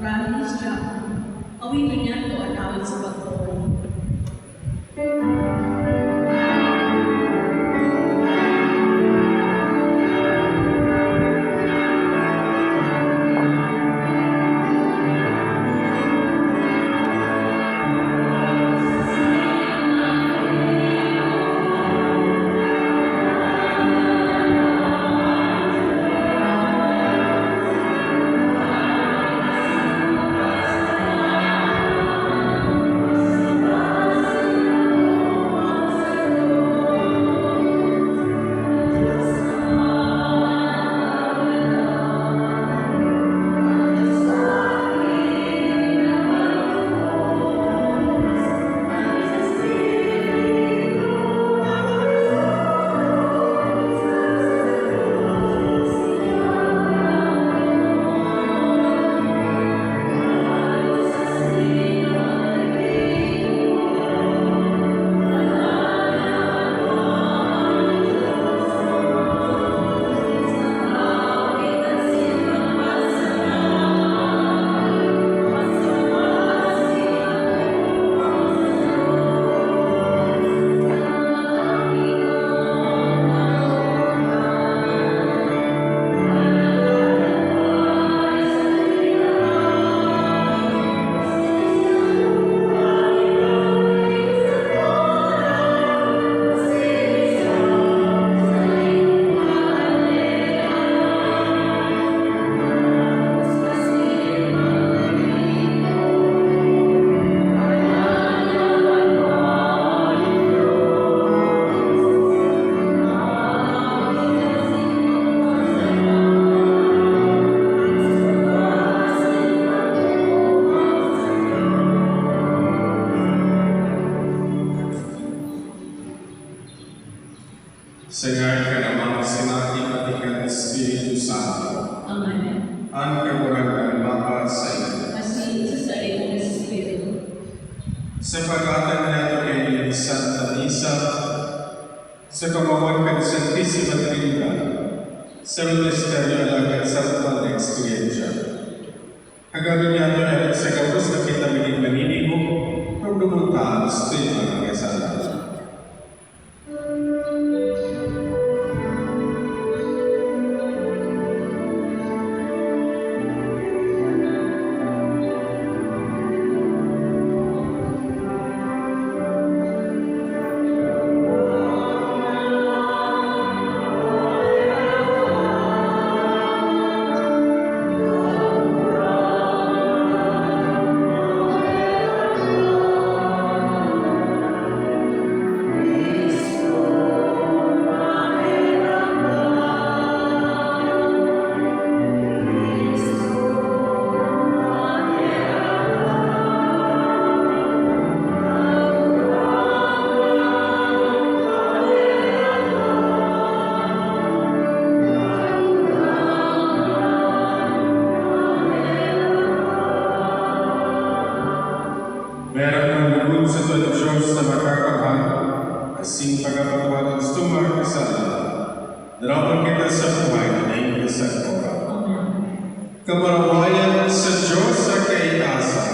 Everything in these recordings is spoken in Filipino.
Rahis Jam. Awitin niya ito at awit sa pagtuon. Sa ngalan ka namang sinabi pati ng Espiritu Santo. Amen. Ang kagurangan mapa sa iyo. Asin sa sarili ng Espiritu. Sa pag-atang nato kay Santa Misa, sa kamawan kang Santisima Trinidad, sa Ministeryo Alagad sa Pang Experiensya. Hagawin nato ay sa kapos na kita maging maninigo, kung dumunta sa mga kasalanan. Meron ng nabun sa Diyos na makakahal, asing pagkakatawa ng stumar kasalanan. Darapan kita sa buhay na iyong Amen. Kamarawayan sa Diyos sa kaitaasan.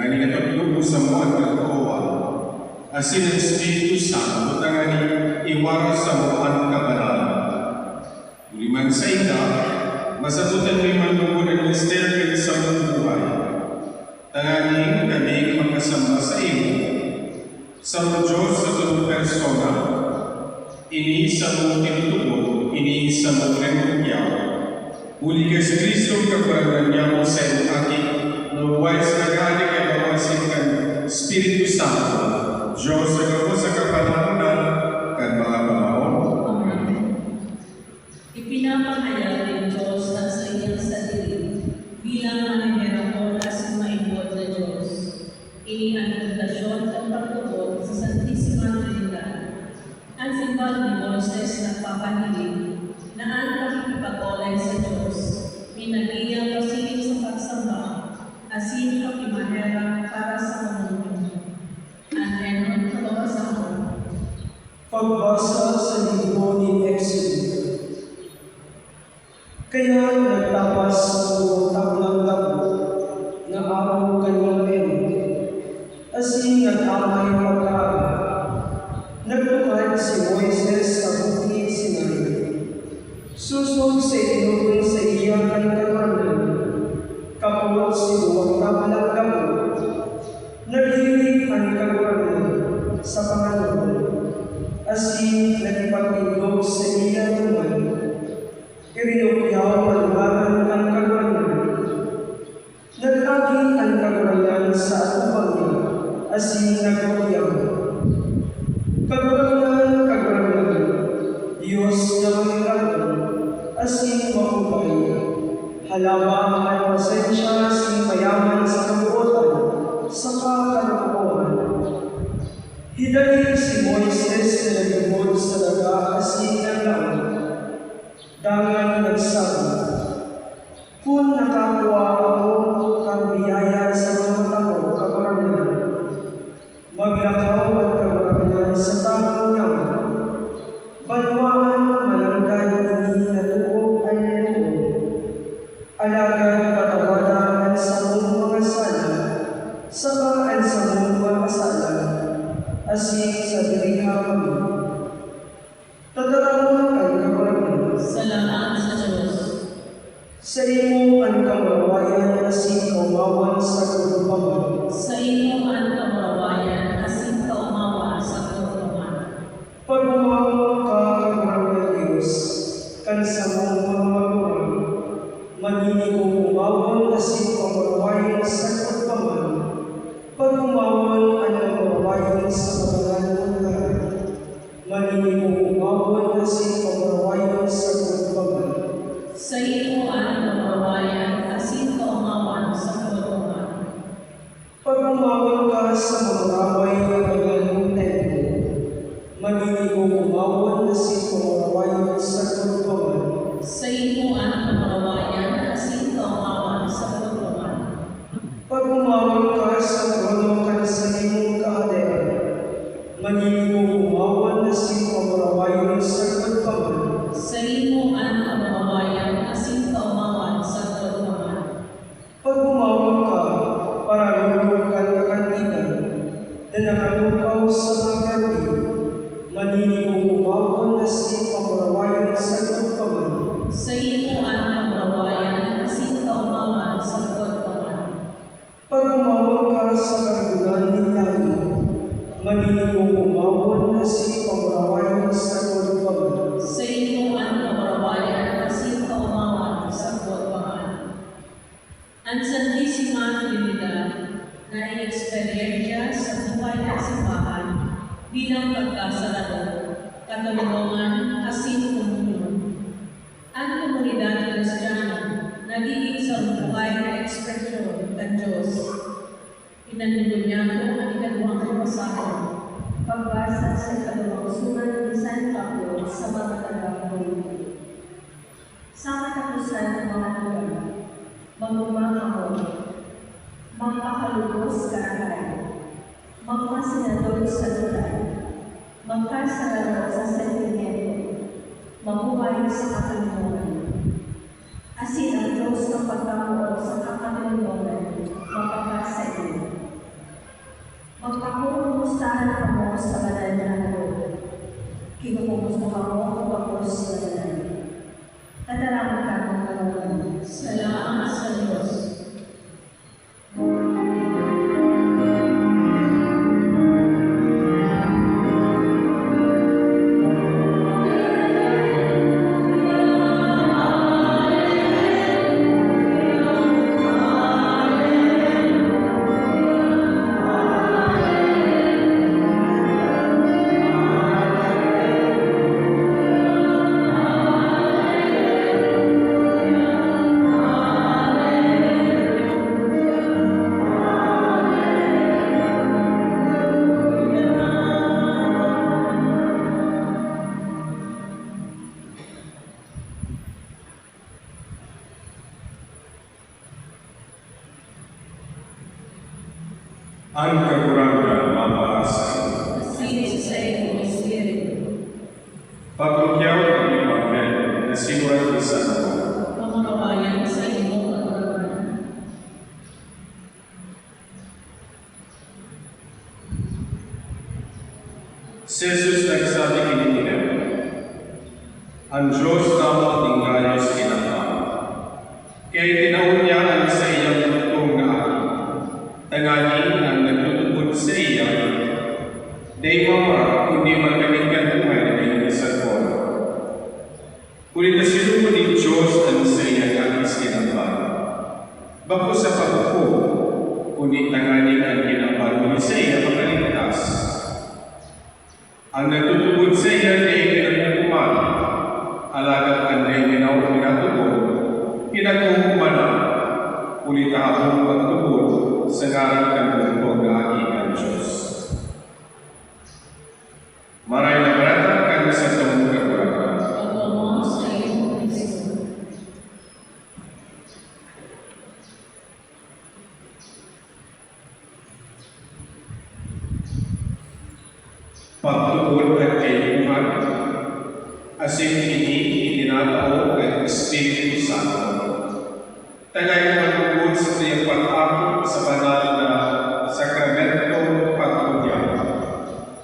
Tangani katulog sa mo at kalkoa. Asin ang Espiritu Santo, tangani iwara sa mo ang kabalaan. Liman sa ina, masabutan mo yung lungkod ang misteryo sa mong buhay. Tangani kami magkasama sa iyo. Sa mo Diyos sa tulong persona, iniisa mo tinutubog, iniisa mo renunyaw. Uli ka si Kristo kaparan niya mo sa iyong aking no-wise na gani kay mawasin kan Espiritu Santo, Diyos sa gabo sa kapanahonan, kan mga pamahon. Ipinapahayag ng Diyos ang sa iyang sarili bilang manahera mo as maibod na Diyos. Ini ang pundasyon at pagtubog sa Santisima Trinidad. Ang simbal ni Moises nagpapahilig na ang pakikipag-olay sa Diyos, minagiyang pasilip sa pagsamba, asin ang imahera para sa mundo. Ang Henon kababasahon. Pagbasa sa libro ni Exodus. Kaya nagtapas ng tablang tabo na araw kanyang peno, asin nag-amay pagkaan. Nagtukad si Moises sa bukid Sinai. Susog sa inuwi sa iyang kalikawanan, kapulot si duwang tablang tabo. Naghilig ang kalikawanan sa Panginoon, asin nagipagtindog sa iyang tuman. Irinukyaw ang ang kagawanan. Nag-agi ang kagawanan sa atubang niya, asin nagukyaw. Kagawanan, Diyos na mahirapan, asin mahubay. Halawa ang pasensya, asin mayaman sa kabuotan, sa kakalakuan. Hidali si Moises na nagimod sa daga, asin ng laon. Dangan nagsabi, kung nakakuha ako ng biyaya sa mga tao kabarangan, maglakaw at kabarangan sa tamang yaman, banwaan mananggan hindi natuo ay natuo, alagan patawadan sa mong mga sala, sakaan sa mong mga sala, asin sa diriha kami. Tatarawan ay kabarangan. Salamat sa Diyos. Sa imo ang kamarawayan asin kaumawan sa kagupaman. Sa iyo ang kamarawayan asin kaumawa sa kaumawan. Pagmamahal ka, kabarangan Diyos, kan sa mong mga magulang, maninigong umawan asin kamarawayan sa kagupaman. Pagkumawan ang kamarawayan sa kabarangan ng lahat, maninigong umawan asin kamarawayan sa kagupaman. Sa iyo ang kamarawayan asin kaumawan sa kaumawan. Pag-umawan ka sa mga ramay ng magaling templo, maninigong umawan asin kamarawayan sa kagupaman. Sa iyo ang kamarawayan asin kaumawan sa kaumawan. Pag-umawan ka sa trono kan sa iyong kaharian, maninigong umawan asin kamarawayan sa kagupaman. Sa iyo ang kamarawayan asin kaumawan sa kaumawan. Pag-umawan ka, para lulog ka kakantinan, na nakalukaw sa mga gabi, maninigong umawan asin kamarawayan sa kagupaman. Sa iyo ang kamarawayan asin kaumawan sa kaumawan. Pag-umawan ka sa kagunan ng langit, maninigong umawan asin kamarawayan sa kagupaman. Sa iyo ang kamarawayan asin kaumawan sa kaumawan. Ang Santisima Trinidad na i-eksperyensya sa buhay at simbahan bilang pagkasarado, katulungan, asin komunyon. Ang komunidad Kristiyano nagiging sa buhay na ekspresyon ng Diyos. Pinanunyan ko ang ikalawang kabasahon. Pagbasa sa ikalawang sulat ni San Pablo sa mga taga-Korinto. Sa katapusan ng mga lugar, magmamahal, magpakalubos kaagad, magmasenador sa lugar, magkasararo sa sentimento, mabuhay sa katulungan. Asin ang Diyos ng pagkamuo sa kakatulungan, mapagkasa iyo. ang kagurangan mapaasa. Sino sa iyong espiritu, Pagkukyaw ng Imamen na sigurado sa ako. pamamabayan sa iyong pagkaroon. Si Jesus nagsabi kini ang Diyos tamo ng gayos kinakam. Kaya tinaunyahan sa iyang lutong na ako. Tanganin ang nagtutubod sa iya. Day mama, kundi magaling kanungan na iyong isagpon. Kulit na sinuko ni Diyos ang sa iyang gayos kinakam. Bako sa pagkuko, kundi tanganin ang kinakam sa iya makaligtas. Ang nagtutubod sa iya ay pinagkukuman. Alagat ang ay ginawang pinatubod, pinagkukuman na. Kulit akong magtubod sa ngarang kanutubod na aking ang Diyos. Maray na maratang kami sa tamong kagurakan. Pagmamaw sa iyong Kristo. Pagtubod at kayuhan, asin kini itinatao ng Espiritu Santo. Tagay matubod sa iyong pag-akot sa banal na sakramento pagtubyan.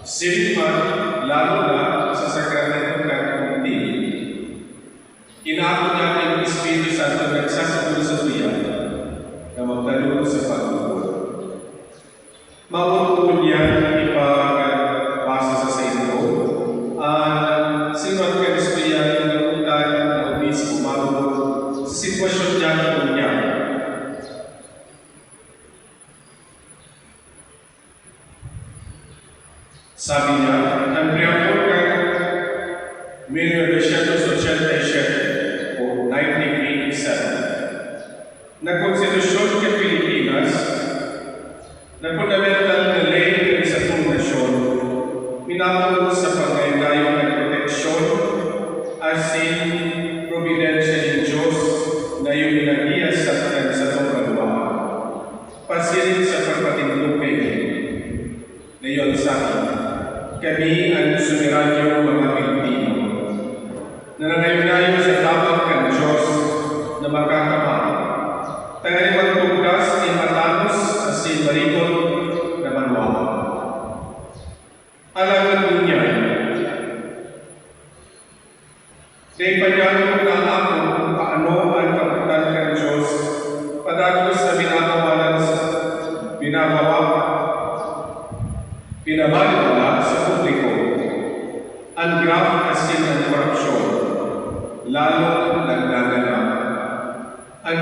Siliman, lalo na sa sakramento ng kumtil. Inaakot natin ang Espiritu Santo nagsasabi sa tuyan na magtalong sa pagtubod. Mautuon niya ipag-basa sa inyo ang sino ang Kristiyan na utan na umis kumabot sa sitwasyon niya at niya. Sabi niya, ang preambol kay 1987 o 1987 na konstitusyon ng Pilipinas na fundamental na ley sa itong nasyon, pinatulog sa pagkailayo ng proteksyon asin providensya ng Diyos na yung inagiya sa itong kaluwahan. Pasilid sa pagpatindupin na yun sa akin, kami ang sumiranyong mga Pilipino na nangayon sa tabang ng Diyos na magkakamay. Tangali magtugdas ni Matanos asin Marikon na Manuel. Alam mo niya, dahil panyano na ako kung paano ang kapitan ng Diyos padagos na binabaliwala sa publiko ang graph asin ng korupsyon, lalo nagdaganap. Ang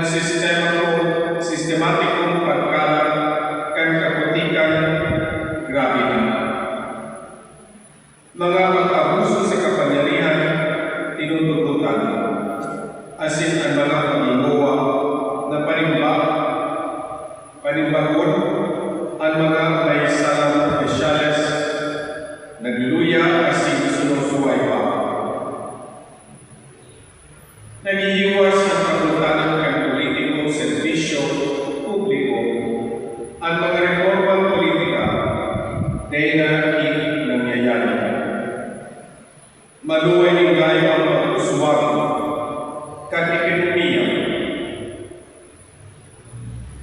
sistematikong pagkalat kan kaputikan, grabe na. Mga pag-abuso sa kapangyarihan, tinutututan. Asin ang mga pag-inuwa na panimbagon, ang mga may salang opisyales, nagluluya asin sinusuway pa. Nagiiwas ang pagtutanan ng politikong serbisyo publiko ang mga reformang politika dahil na nangyayari. Maluway ng gaya ang pag-uswag kat ekonomiya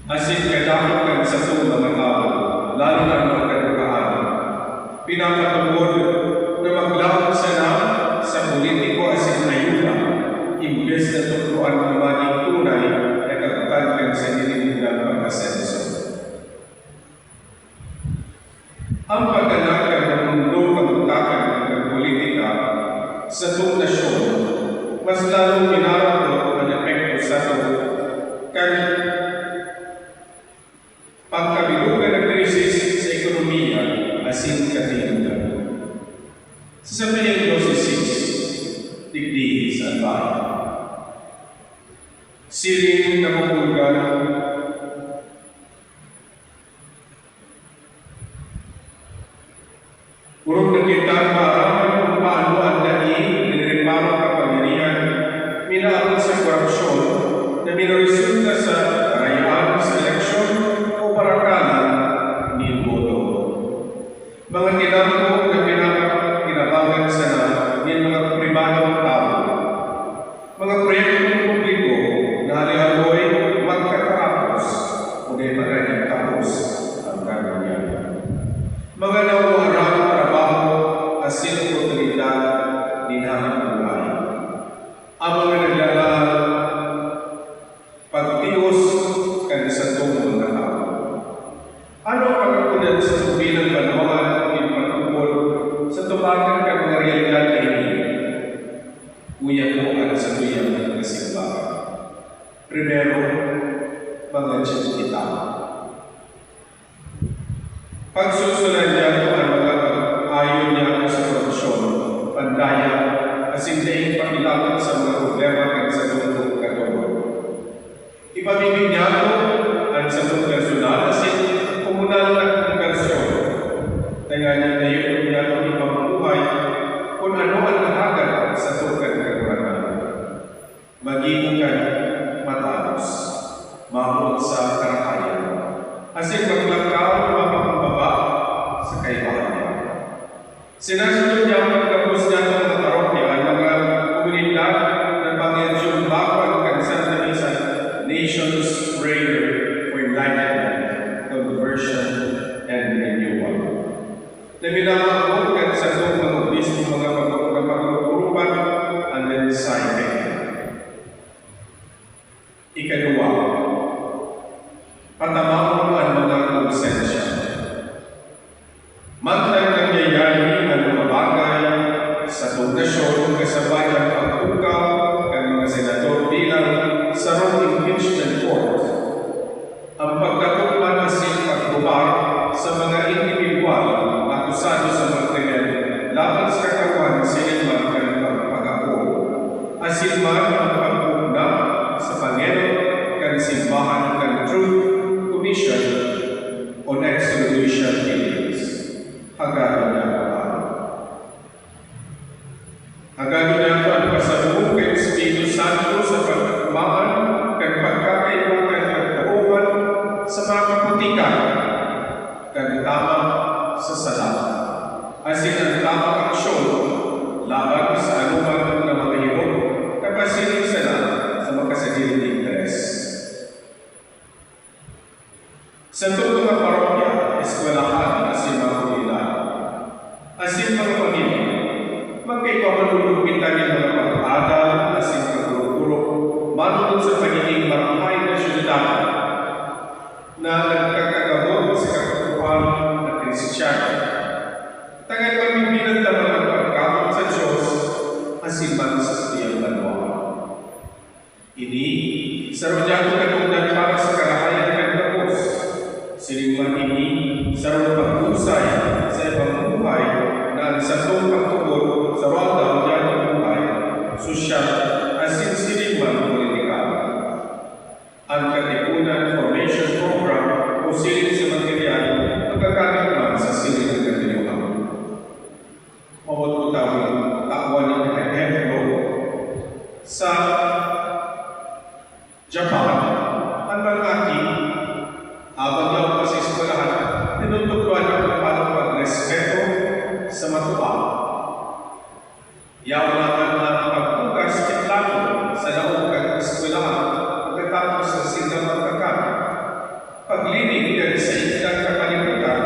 asin kadamot ng sa mga tao, lalo na ang mga kadukaan. Pinapatungkol na maglawag sana sa politiko asin ayuda, imbes na tutuan ng maging tunay na kagutan sa nilinilang pagkasenso. Ang pagkanakan ng mundong pagkutakan ng politika sa itong nasyon, mas lalong pinarato ang epekto sa ito kan pagkabilugan ng krisis sa ekonomiya asin katinudan. Sa Sabihin 12:6, digdi sa bahay. Siling na mapulgan urong na kita maaraman kung paano ang dahil nilireparo kapangyarihan minaabot sa korupsyon na minaresulta sa karayaan sa eleksyon o parakalan ni mga nauarang trabaho asin otoridad dinahang buhay. Ang mga naglalang pagtios kan sa tungkol na tao. Ano ang pagkakunan sa tubilang panuhan o ipatungkol sa tubagan ka mga realidad na ini? Uya po ang sa tuyang ng kasimbahan. Primero, mga kita. Pagsusunod niya po ang mga ayon niya sa korupsyon, pandaya, asin daing pakilaban sa mga problema kag sa tungkol katuwa. Ipamimig niya po ang sa tungkol personal asin komunal na konversyon. Tangan niya niya po ipamumuhay kung ano ang nahagat sa tungkol katuwanan. Maging ka matalos, mahot sa karakayan. Asin maglangkaw na mapakumbaba sa kaibahan niya. Sinasunod niya ang pagkapos niya ng mga parokya ang mga komunidad ng Pangyayang Bakwan kang Santa Misa Nations Prayer for Enlightenment, Conversion, and Renewal. Na minamahal kang sa itong mga obispo mga pagkakurupan ang mensahe. Ikadua, patamang ang mga konsensya. Mantang nangyayari ang mga bagay sa pundasyon kasabay ang pagpukaw ng mga senador bilang sa Rome Impeachment Court. Ang pagkakupman asin pagkubar sa mga individual akusado sa mga krimen laban sa kakawan sinilman ng pagpag-ako. Asin man ang pagpugna sa Panginoon kan simbahan kan Truth Commission on Extradition Killings. Hagano na hagano na po ang pasalubong kay Espiritu Santo sa pagkumaan kan pagkakaiba kan pagkakuhan sa mga kaputikan kan tama sa sala. Asin ang tamang aksyon laban sa anuman na mga hirap kapasiling sala sa makasagilid interes. Sa itong mga parokya, eskwelahan, asin mga komunidad, asin mga pamilya, magkaipamanulugpitan ng mga pag-aadal, asin pagkuro-kuro, manunod sa pagiging maranghay na syudad na nagkakagabot sa katutuan na Kristisyano. Tangan pamimpinan naman ang pagkamot sa Diyos, asin man sa siyang banwa. Ini, sarudyado katungdan para sa karahayan ng tapos. Siningman ini, sarong pag-usay sa ibang buhay na ang satong pagtugon sa ronda niya ng buhay, sosyal, asin siningman politikal. Ang Katipunan Formation Program o siling sa material pagkakamit man sa siling ng katinuhan. Mawag po tawag, takwan ng ehemplo sa Japan, ang mga habang lang pa sa eskwelahan, tinutukuan ang paano pag-respeto sa matuwa. Yaw naman na pagpugas kitlano sa laong kag-eskwelahan pagkatapos sa silang magkakama. Paglinig din sa ilang kapalimutan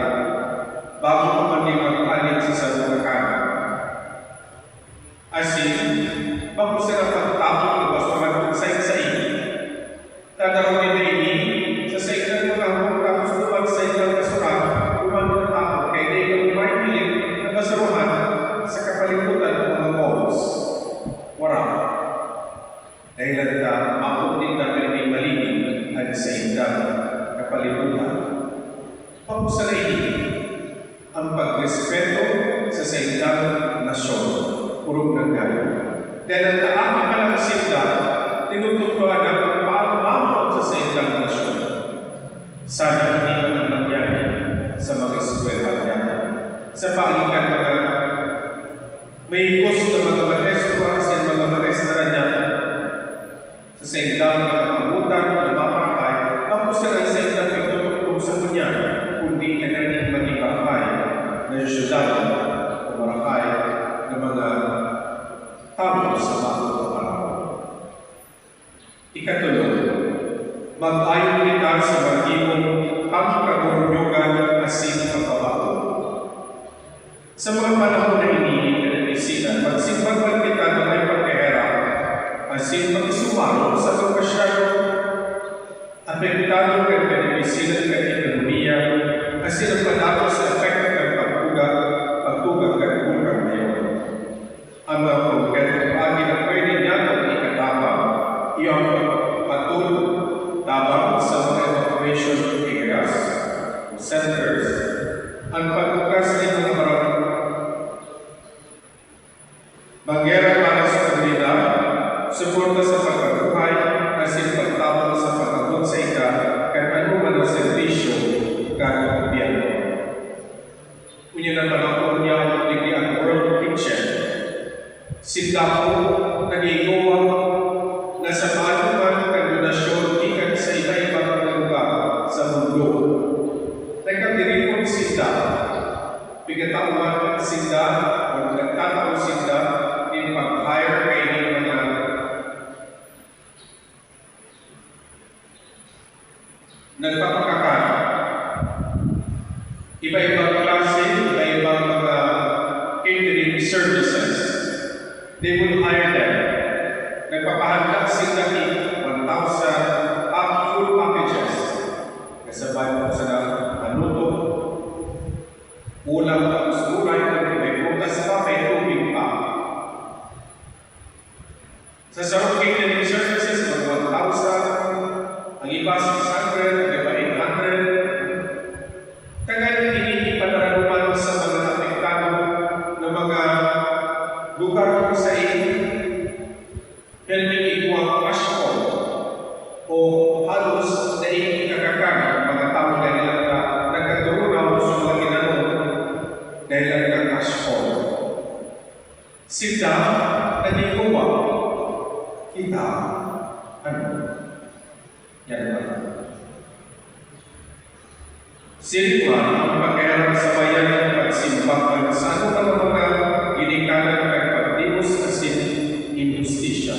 bago pa man mag-alit sa sarong kakama. Asin, bago sila pagtapos o basta mag-sayin-sayin, tadarawin na ini sa ilang mga tapos duman sa ilang kasuran, duman ng tao kay David Martin na basuruhan sa kapalimutan ng mga boss. Wala. Dahil na mapunin na malinig at sa ilang kapalimutan. Pagpusa na ini, ang pagrespeto sa ilang nasyon, purong ng gaya. Dahil ang naami pa ng sila, tinututuan ang pagmamahal sa ilang nasyon. Sana hindi man ang nangyari sa mga eskwelahan niya. Sa paalikan mga may gusto ng mga restaurants at mga restaurant niya sa sailang mga pangutan na mapakay, tapos sila sa ilang pagtutugtog sa kanya, kundi na naging matibakay na syudad o marakay ng mga tamo sa mga araw. Ikatulog, mag-ayon kita sa magiging ang kagurunyogan asin pagbabago. na nato sa epekto ng pagtugag ng bukan ngayon. Ang mga konkretong agi na pwede niya ng ikatapang iyong patulong tabang sa mga evacuation areas o centers. Ang pagbukas ng mga banggera para sa kanila, suporta sa pagkabuhay, asin pagtabang sa pagkabot sa ika, kahit ano man ang servisyo ng gobyerno. Unya na panahon niya ang World Kitchen. Sila po nag-iigawa na sa maanuman ng donasyon ikan sa iba-ibang lugar sa mundo. Nagkatiripon sila, pigatauan sila, o nagtatao sila in pag-hire kayo ng mga nagpapakakan. Iba-ibang klase, iba-ibang mga catering services. They will hire them. Nagpapahanda sila in 1,000 full packages. Kasabay po sa panuto, ulam tapos gulay, may prutas pa, may tubig pa. Sa sarong catering services, mag 1,000, ang iba 600, ang iba 800. Kagaya iniipanaruman sa mga apektado ng mga lugar kung sa helping iguang asphalt o halos na ikakakang mga tao dahil lang na nagkaturunaw sa mga ginanong dahil lang ng asphalt. Sila nagiguwa. Kita, ano? Yan ba? Sirikman ang pagkailangan sa bayan ng pagsimbang sa ano ng mga ginikanan ng pagdimos asin injustisya.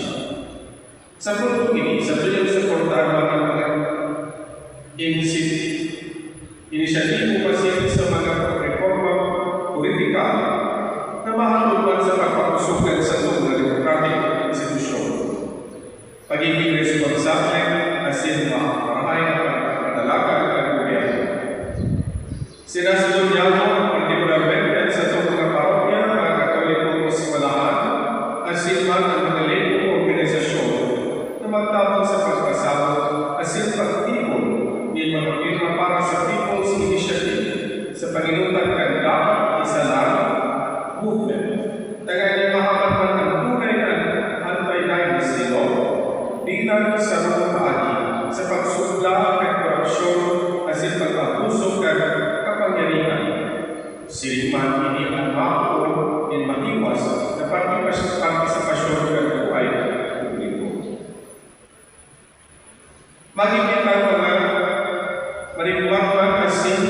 Sa punto ini, sa tuyong suportahan ng mga inisyatibo pasin sa mga reforma politikal na mahalungan sa pagpapusukan sa mga demokratik institusyon. Pagiging responsable asin makakarahay na pagkatalaga ng gobyerno. Sinasunod niya mo partikularmente sa itong mga parokya, mga katolikong simulahan, asin man ang mga lingkong organisasyon na magtabang sa pagpasabot asin pagtipon ni mga firma para sa People's Initiative sa Panginutan Kanda, isa lang, movement. Tagay niya makapanman ang tunay na anti-dynasty law bilang sa mga paagi sa pagsubla ng korupsyon asin pag-abuso ng kapangyarihan. Siriman ini ang makuon din mahiwas na partisipasyon ng buhay publiko. Magiging ang mga maribuwang asin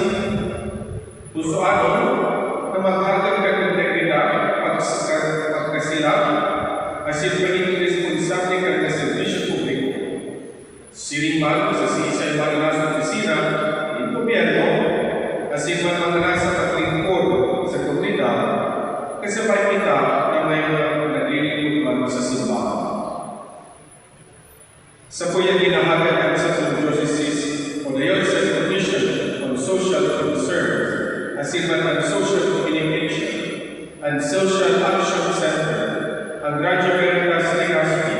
usuano na maghagag ng integridad pagkasilang asin magiging responsable ng servisyo publiko. Siriman sa sisay mga nasa opisina ng gobyerno asin mga nasa paglingkod sa komunidad kasabay kita na may naglilingkod sa simbahan. Sa puyang ginahagad sa Diocese o Diocese Commission on Social Concerns asin ang Social Communication and Social Action Center, ang Graduate Legazpi,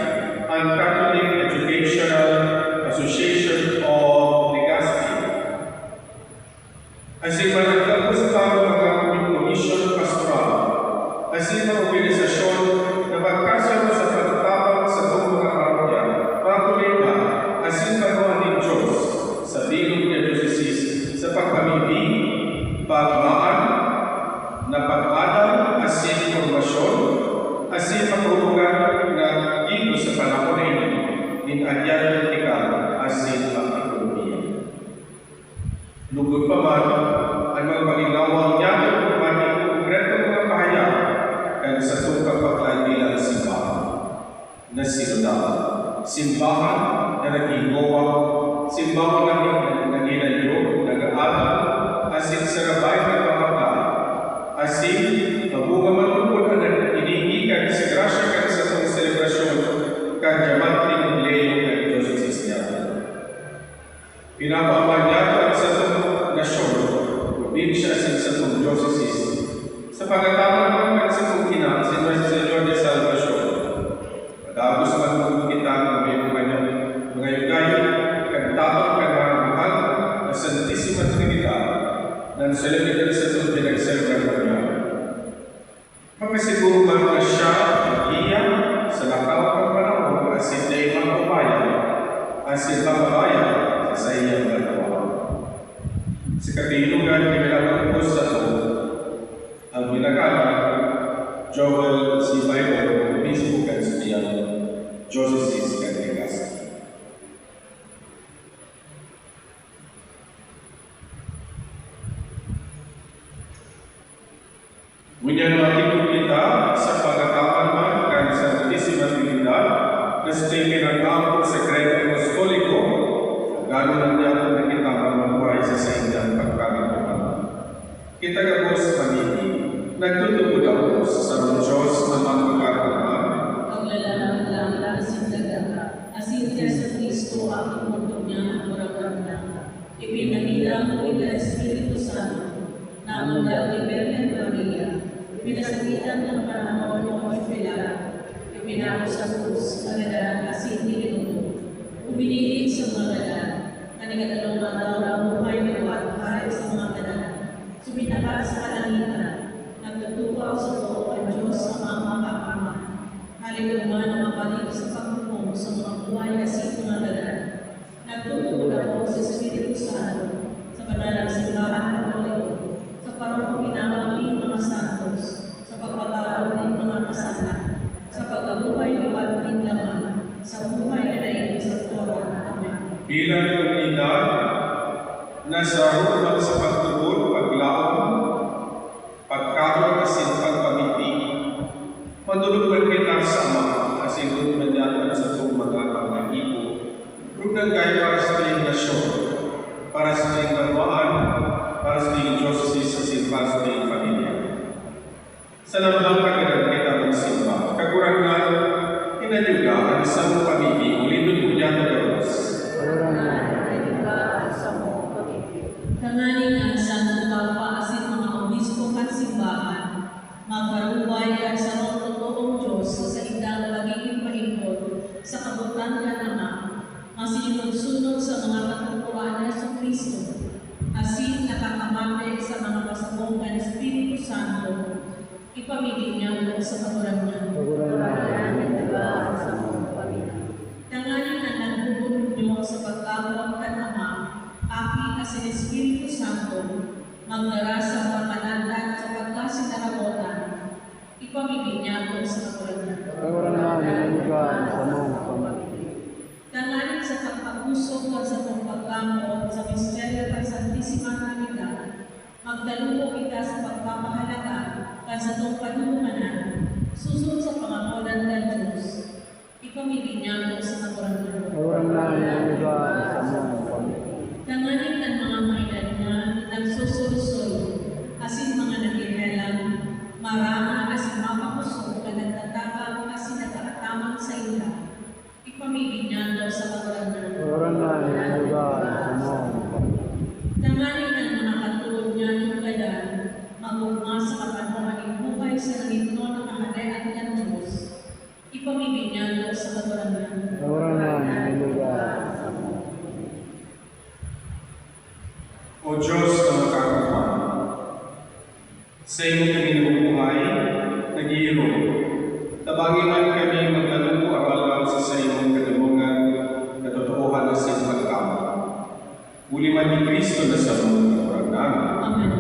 ang Catholic Educational Association of Legazpi, asin ang kapasitang mga commission pastoral, asin ang organisasyon na magkasama sa pagtabang sa itong mga parokya, mga kolega, asin pagawaan ng Diyos sa bilog na diocese sa pagpamibig, pagmaan, na pag-adal, asin formasyon, asin paghuhugan na dito sa panahon na ini, in adyan politikal, asin ang ekonomiya. Lugod pa man, ang mga pagigawang niya ng mga konkretong mga pahayag kaya sa tukang paglay bilang simbahan na sinunod. Simbahan na nag-iigawa, simbahan na nag-inayo, nag-aaral, asin sa rabay ng pangakal, asin mabunga manungkod na inigikan sa grasya kan sa itong selebrasyon kan Diamante Leo ng Diyos Kristiyan. Pinapamanyatan sa itong nasyon, probinsya, probinsya asin sa itong diocese. Sa pagkatama naman sa itong kina, si Señor de Salvacion. Madagos man mo kita ng mga yugayon, kagtapang ka na mahal na Santissima Trinidad ng selebridad sa itong pinagservan niya. Makasiguro man na siya mag-iya sa lakaw ng panahon asin na ibang babayan asin bababayan sa iyang dalawa. Sa kabilugan ni Milagrosa sa ito, ang ginagawa Joel C. Bible, Obispo Castilla, Diocese Cantigas. Ngunyan makikita kita sa pagkakaman kan Santissima Trinidad na siya'y pinag-aampo sa Sekreto Apostoliko, gano'n na niya kung nakita mabuhay sa inyong pagkakaman. Kita gabos paniti, nagtutubod ako sa Diyos na magkakaman. Paglalaan lang na asin daga, asin siya sa Kristo ang mundo niya ang murag na. Ipinahila mo ila Espiritu Santo, na ang dati Bergen Maria, pinasakitan ng panahon ng Orfela, ipinako sa krus, kagalaan asin nilinuto, uminilig sa mga galaan, kanigatalong araw na buhay liwat para sa mga galaan, sumitaka sa kalangitan, nagtutupaw sa loob ang Diyos sa mga kapama, haliluma na mapalik sa paghukom sa mga buhay asin mga galaan, nagtutulog ako sa Espiritu Santo, sa kanalang simbahan ng Katoliko, sa parang pinamaming mga santos, sa pagpapagawa ng mga kasama, sa pagkabuhay ng pagkaking laman, sa buhay na naibig sa Torah. Amen. Bilang komunidad, nasa rumal sa pagtubod, paglaon, pagkaroon asin pagpamiti, madulugban kita sa ama, asin lumanyatan sa itong mga ipo, rugang gaya para sa iyong nasyon, para sa iyong banwaan, para sa iyong diocese asin para sa iyong pamilya. Sa labang kagalang kita magsimba, kakurangan, inanyuga ang isang pamilya, ulitod mo niya na Diyos. Tanganing ang Santo Papa asin mga obispo at simbahan, magkarumbay at sa mga totoong Diyos sa indang magiging mahingkod sa kabutan ka naman, masinunod-sunod sa mga katutuan na sa Kristo, asin nakakamate sa mga pasabong ng Espiritu Santo, ipamigin niya mo sa katurangan. Tanganin na nagbubulog niyo sa pagkawag ka naman, Aki asin Espiritu Santo, magdara sa pamalandan sa pagkasinaragotan, ipamigin niya mo sa katurangan. Tanganin sa pagpapusok at sa pagpagkamot sa misteryo ng Santissima Trinidad, magdalupo kita sa pagpapahalaga at sa itong panunganan, susunod sa pangamodan ng Diyos, ipamigin niya mo sa katurangan. Tanganin ng mga mailan na nagsusulsol, asin mga nagihelang, marama asin mapapusok na nagtatapang asin nagkakatamang sa ila, ipamigin niya daw sa katurangan. Tanganin ng mga katulog niya ng gadan, magugma sa kapanungan ng buhay sa ritmo ng kaharian ng Diyos, ipamigin niya daw sa katurangan. O Diyos na makakapan, sa iyong kaminubuhay, nag-iiro, tabangin man kami maglalong aral sa iyong kadalungan, katotoohan na sa pagkama. Uli man ni Kristo na sa mga karangan. Amen.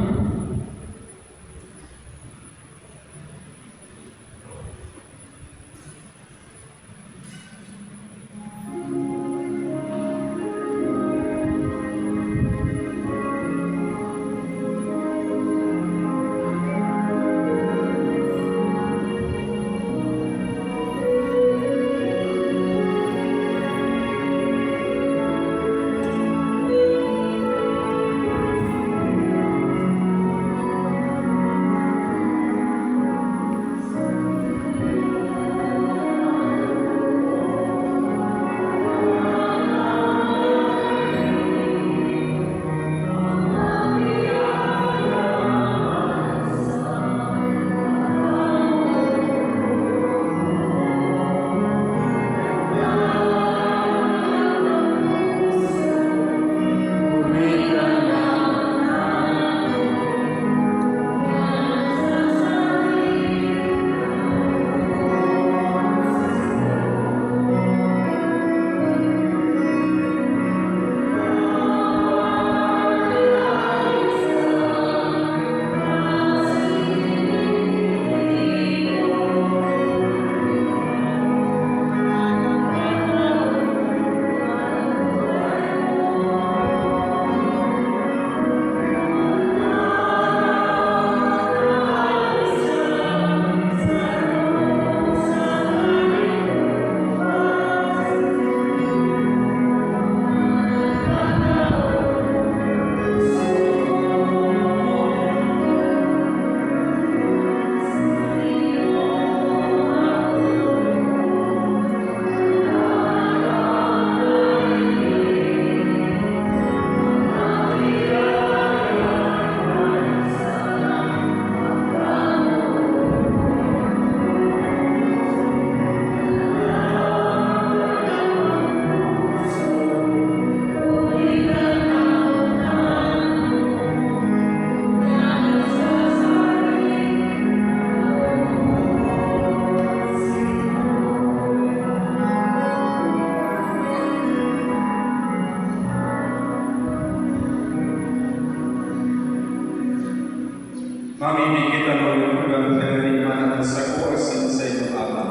Mamimigit ang mga ulang pinanimanan sa kuwasin sa iyong ama.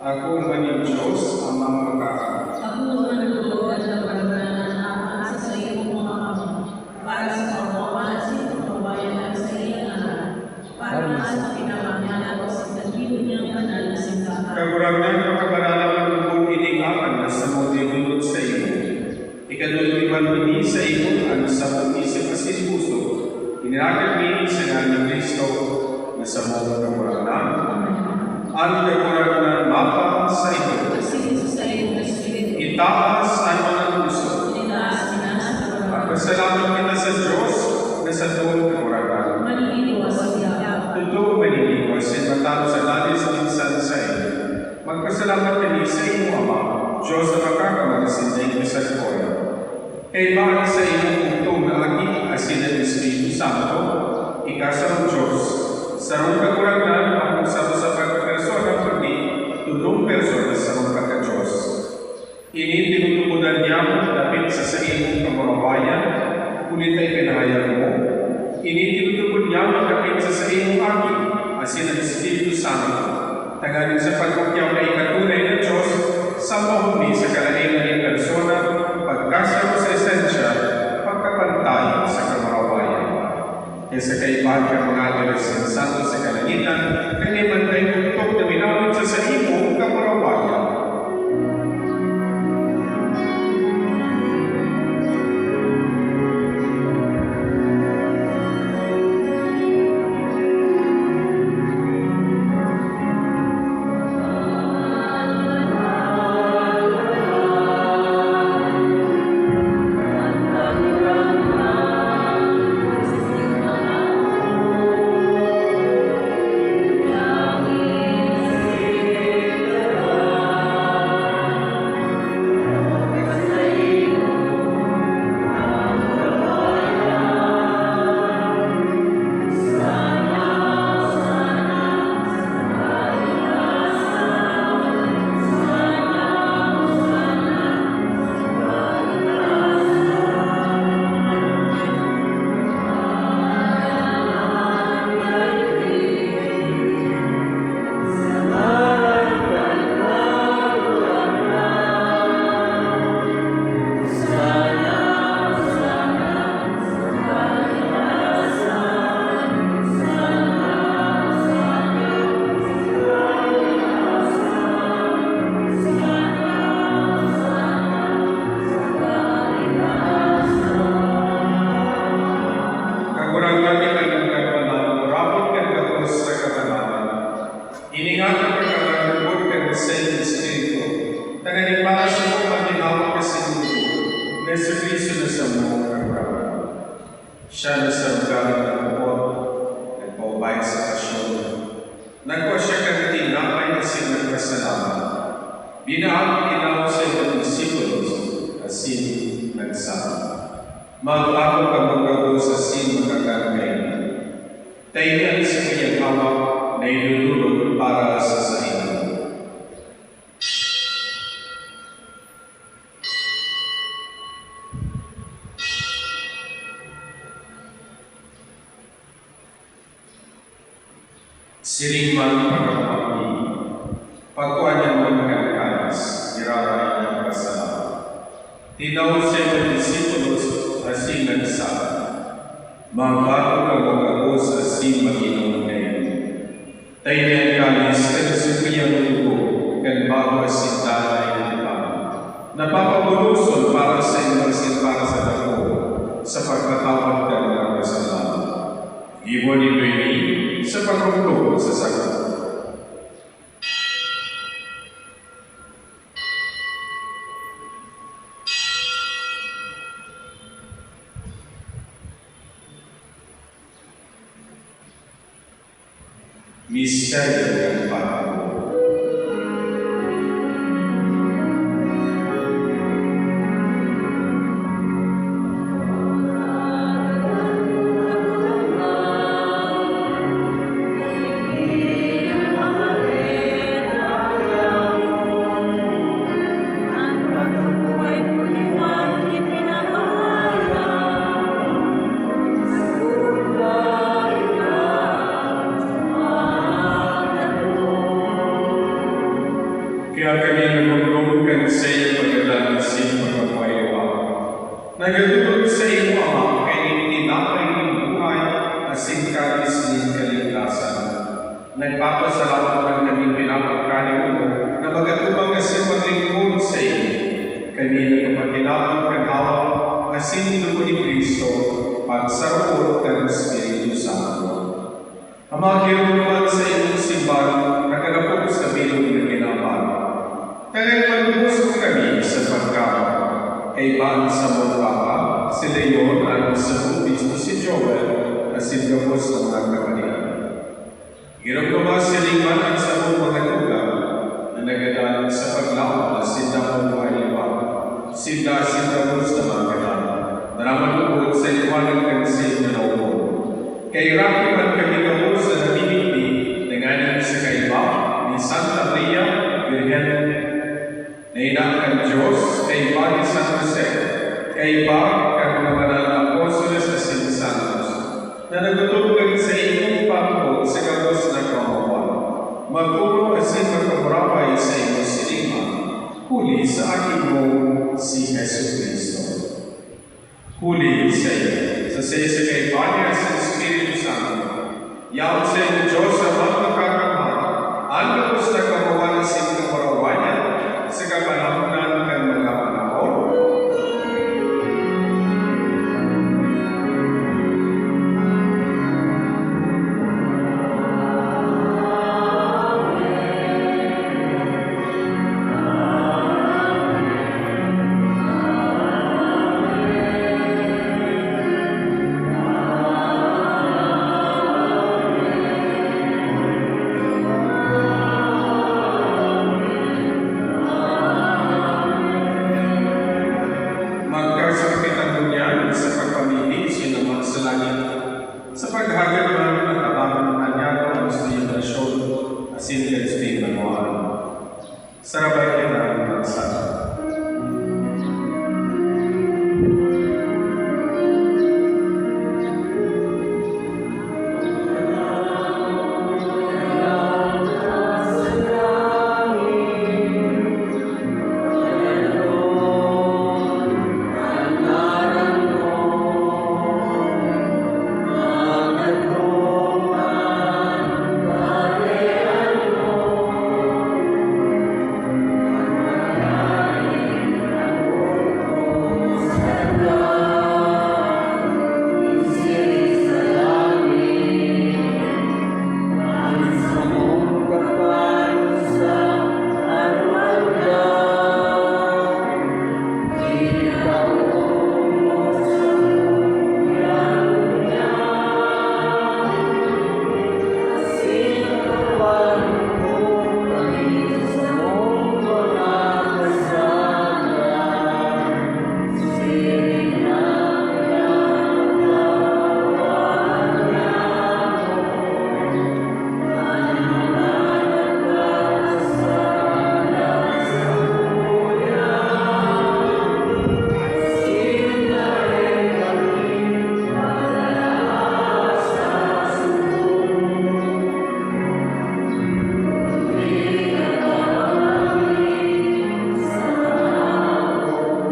Ako man yung Diyos, amang makakakot. Ako ang nagulog at nabaranggan ng ama sa iyong mga ama, para sa kawawa at kababayan sa iyong anak, para sa pinamamahala ko sa taglibot niyang kanal na simbahan. Kagurangan ng kabanalan ng buong iningaman na sa mga dinulot sa iyo. Ikadulong ini sa iyo ang sa pag-isip at puso. Inilagay sa ngalan ng Kristo na sa mga kagurangan. Ang kagurangan mapa sa iyo. Asin sa iyong Espiritu, Itaas ang mga puso. itaas sa At pasalamat kita sa Diyos na sa tuwang kagurangan. maniliwas siya. Totoo maniliwas at matalo sa dalis minsan sa iyo. Magpasalamat kami sa iyong Ama, Diyos na makakamasin sa iyo sa koya. Kay bakit sa iyong utong na lagi asin ang Espiritu Santo, ikasang Diyos, sa rong kagurangan ang sa pagkapersona pati tulong persona sa mga pagka-Diyos. Ini tinutumudan niya mo dapit sa iyong kamarabayan, kulit ay pinahayag mo. Ini tinutubod niya mo dapit sa iyong aki, asin ang Espiritu Santo, tagaling sa pagkakyaw na ikatunay ng Diyos, sa mahuli sa kalainan ng persona, pagkasya sa esensya, pagkapantay sa kamarabayan. Kaya sa kaibahan ka mga Diyos ng Santo sa kalangitan, kanya bantay tutok na minawit sa iyong kamarabayan. Siya na sa lugar ng bukod, nagpaubay sa pasyon. Nagwa siya kagating napay na siya nagpasalamat. Binahan inaw sa ibang disipulos, asin nagsama. Mag-ako ka magkago sa sin magkakagay. Tayo sa kanyang hawak na inululog para sa sayo. Siring man pagkakapagi, pagkuha niya ng magkakalas, iraray niya kasalamat. Tinawag siya ng disipulos asin nagsama. Magbago ka magkakos asin mag-inom ngayon. Tayo niya kalis ka na sa kiyang lugo, kan bago asin talay ng ipan. Napapabuluson para sa inmasin para sa dako, sa pagkatawag ka ng kasalamat. Iwan ni Noemi sa pagkukulong sa sagot. Misteryo ng pagkukulong. isling kaligtasan. Nagpapasalamat man kami pinapagkani mo na magatubang kasi maglingkod sa iyo. Kami nagpapakinabang kaghawa na sinulo ni Kristo pagsarapot ng Espiritu Santo. Ang mga kirunuan sa inyong simbahan na kanapos sa bilog na ginapan. Kaya malubos ko kami sa pagkawa. Kay Baan sa Moldova, si Leon at sa Bubis na si Joel na sinagapos ng mga kapanihan. Ginagawa si Liman at sa mga tugang na nagadalan sa paglaot na sindang mga iba. Sinda-sindagos na mga kanan. Naramalukod sa iwanan kansin na naupo. Kay Rapi man kami kapos na nabibigti nanganin sa kaiba ni Santa Maria Virgen na inakan Diyos, kay iba ni San Jose, kay iba kang mga banal na apostoles na Santos, na nagutulog sa inyong pangkot sa gabos na kawawan. Magpuno asin magkaburapay sa inyong silima, huli sa aking mo si Jesu Cristo. Huli sa iyo, sa kay Banya sa Espiritu Santo, yaon sa iyo Diyos sa mga magkakamahal, ang gabos na kawawan sa inyong karawayan, sa kapanahonan ng mga panahon. Sa paghagad namin at abangan ng kanyang ang selebrasyon at sinilesting ng mga araw. Sarabay ka na ng sana.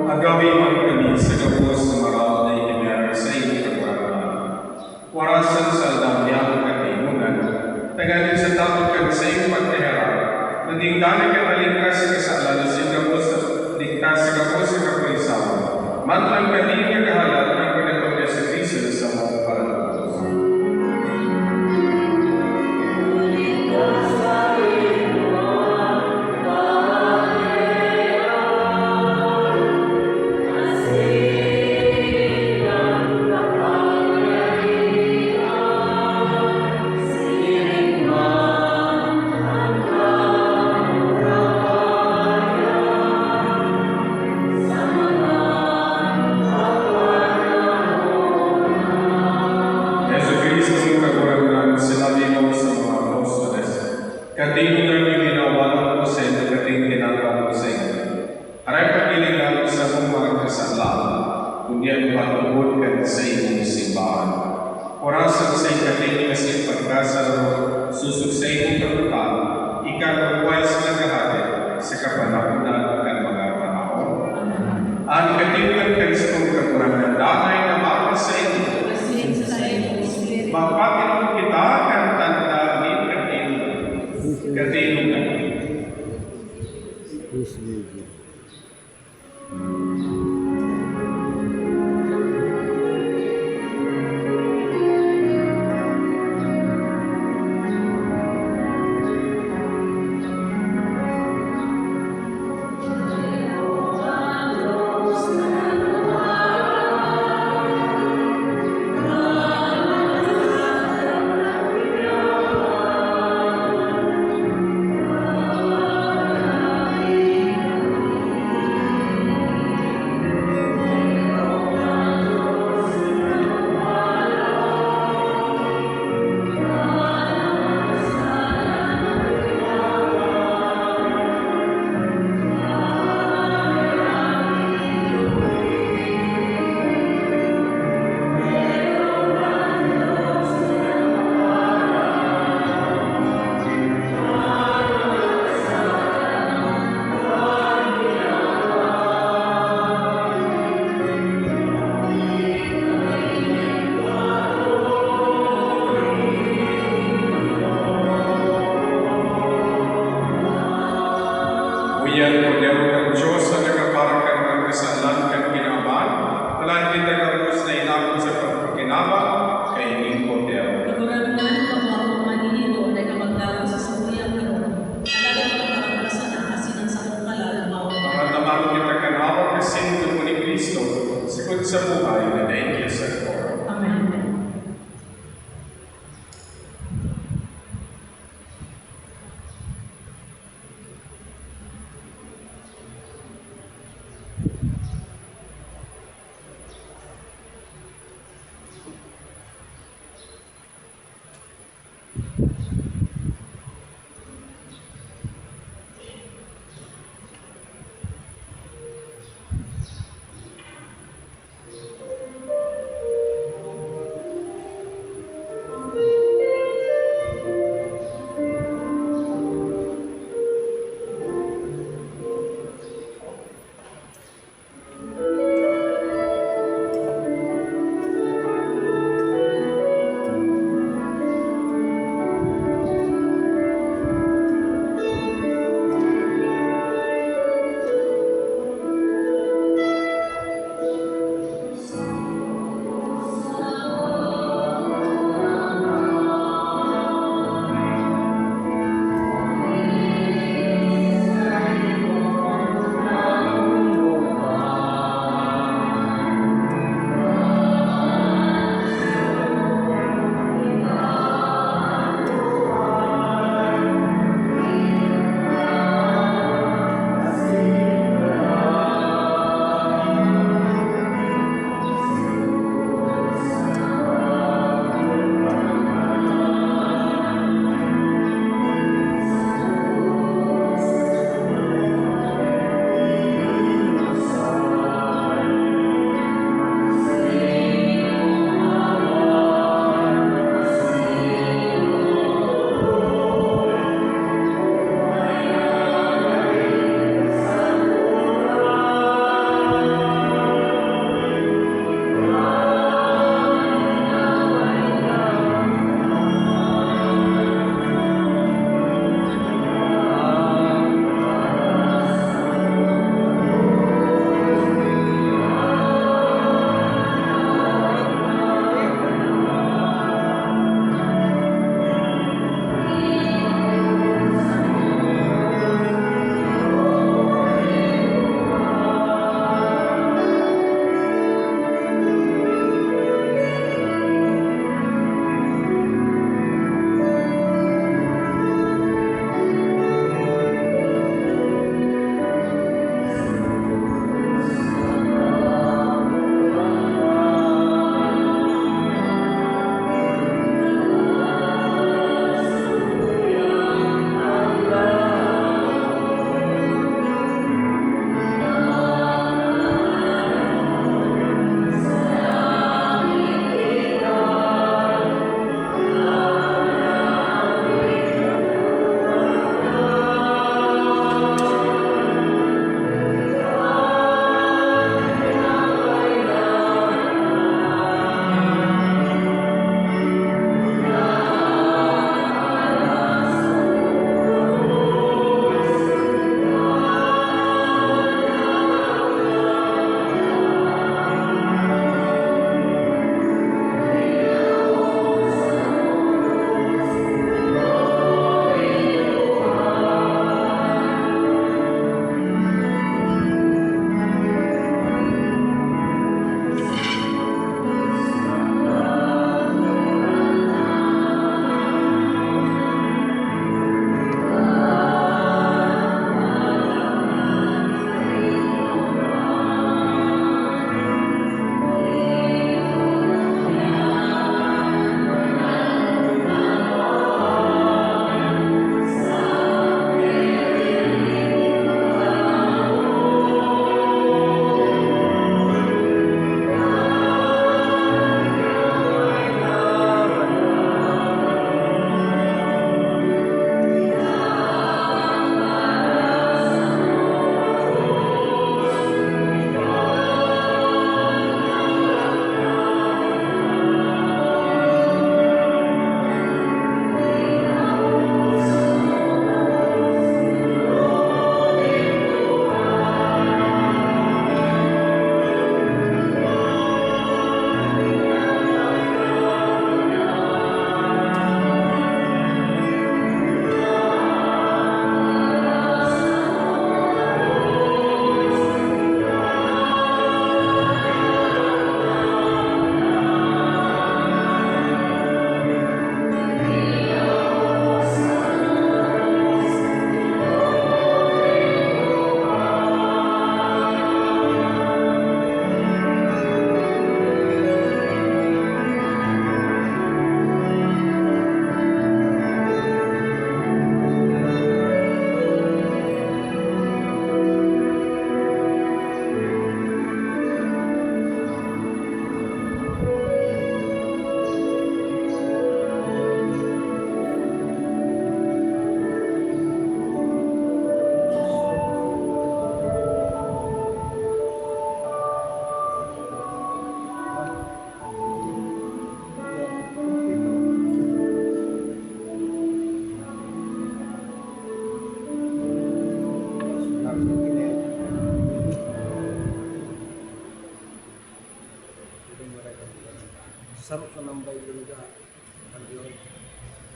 Agawin man kami sa kapos ng maral na inibiyar sa inyong pagkakaroon. Warasan sa damyang katimungan, taganin sa tapos kami sa iyong pagkaharap, naging dami kang alingkas sa kasalan sa kapos na ligtas sa kapos sa kaprisawan. Mantang kami naghahalat ng pinagpagya sa Kristo sa mga paratos. Sama Iyan kordero ng Diyos na nagaparakan ng kasalan kang ginaman, palagi tagarus na inakot sa pagpakinaba, kay ining kordero. Igurangan kapwa kong maninito na kamagdaran sa samuyang karon. Alagang pagkakapasan ang asinan sa kong kalan, Mga tamang kita kanawa kasi dugo ni Kristo, sikod sa buhay na daigya sa koro. Amen.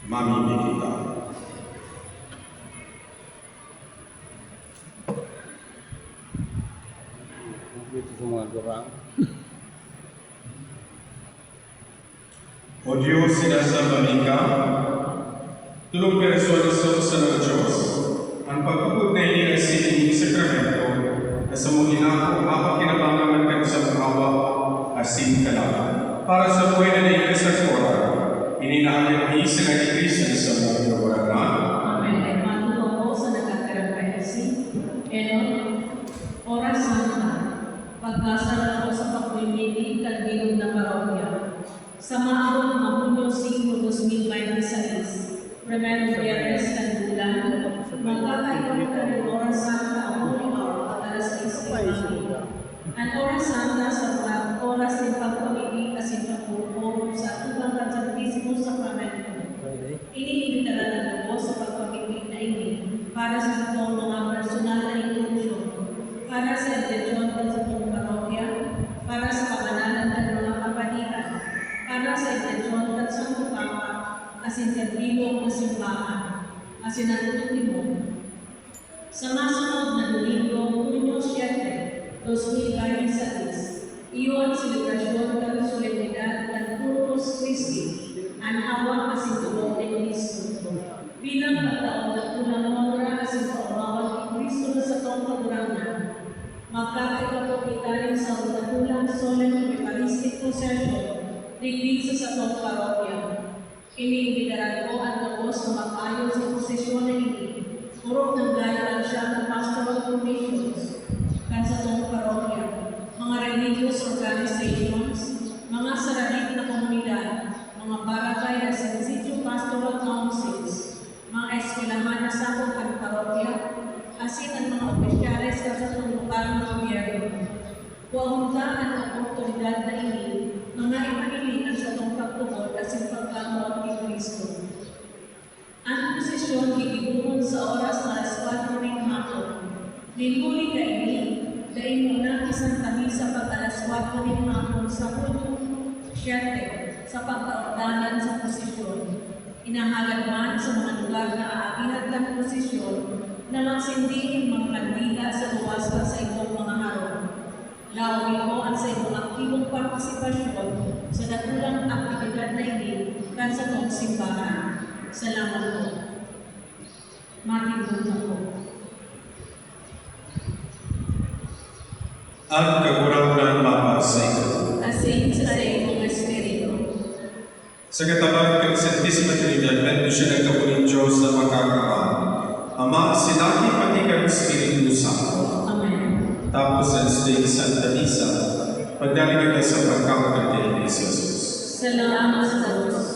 mamimili kita. Dito sa mga durang. O Diyos, sinasamba ka, tulong personaso sa ng Diyos, ang pagpupod na ini ay sining sakramento na sa muli na ako mapakinabangaman ka sa mga awa asin kalaban. Para sa buhay na naikas sa kora, ininahal ang isa na ni Kristo sa mga nawarangan. Amen. Ay matuto ko sa nagkakarang kaisi. Oras Santa, pagkasal ako sa pagpimili kalbilog na parokya. Sa maabot ng Hunyo 5, 2026, Primero Viernes Kandulan, magkakaibang ka ng Oras Santa o Holy Hour at alas 6 p.m. Ang Oras Santa sa oras ng pagpamili kasi pagpupo sa tubang kansartismo sa Sakramento. Iniimbitaran ako sa pagpamili na ini para sa itong mga personal na inclusion, para sa intensyon sa itong parokya, para sa kabanalan ng mga kapatiran, para sa intensyon at sa papa, asin katribo ng simbahan, asin ang ultimo. Sa masunod na Domingo, Hunyo 7, 2026, iyon selebrasyon ng solemnidad ng Corpus Christi, ang hawak asin tulong ni Kristo. Bilang pagtaon na unang mora asin paumawag ni Kristo sa itong pagrangan, magkakaroon kita rin sa unang solemn Eucharistic Procession Liglig sa itong parokya. Iniimbitaran ko ang Diyos na mag-ayon sa posisyon na ini. Puro ng gaya siya ng pastoral commissions kan sa itong parokya, mga religious organizations, mga saralik na komunidad, mga barangay na sitio pastoral councils, mga eskwelahan na sakop ang parokya, asin ang mga opisyales sa itong lokal na gobyerno. Huwag ang oportunidad na ini, mga ipanilingan sa itong pagtugod at sa pagkamuot ni Kristo. Ang posisyon gigibuhon sa oras na alas 4 ng hapon. Linhuli ka ini, dahil muna isang kami sa pag-alas 4 ng hapon sa Hunyo 7 sa pagkaordanan sa posisyon. Inahalad man sa mga lugar na aagihan ng posisyon na magsindihin mga kandila sa luwas pa sa ibang mga harong. Lawin mo ang sa iyong aktibong partisipasyon sa dakulang aktibidad na ini kan sa itong simbahan. Salamat po. Matibong ako. At kagurangan mapa sa iyo. Asin sa iyong Espiritu. Sa katabang kang Santisima Trinidad, bendo siya ng kapunin Diyos na magkakaroon. Ama, sinaki pati kang Espiritu Santo. Amen. Tapos ang Sting Santa Misa, pagdaling ka sa pagkakaroon ni Jesus. Salamat sa Diyos.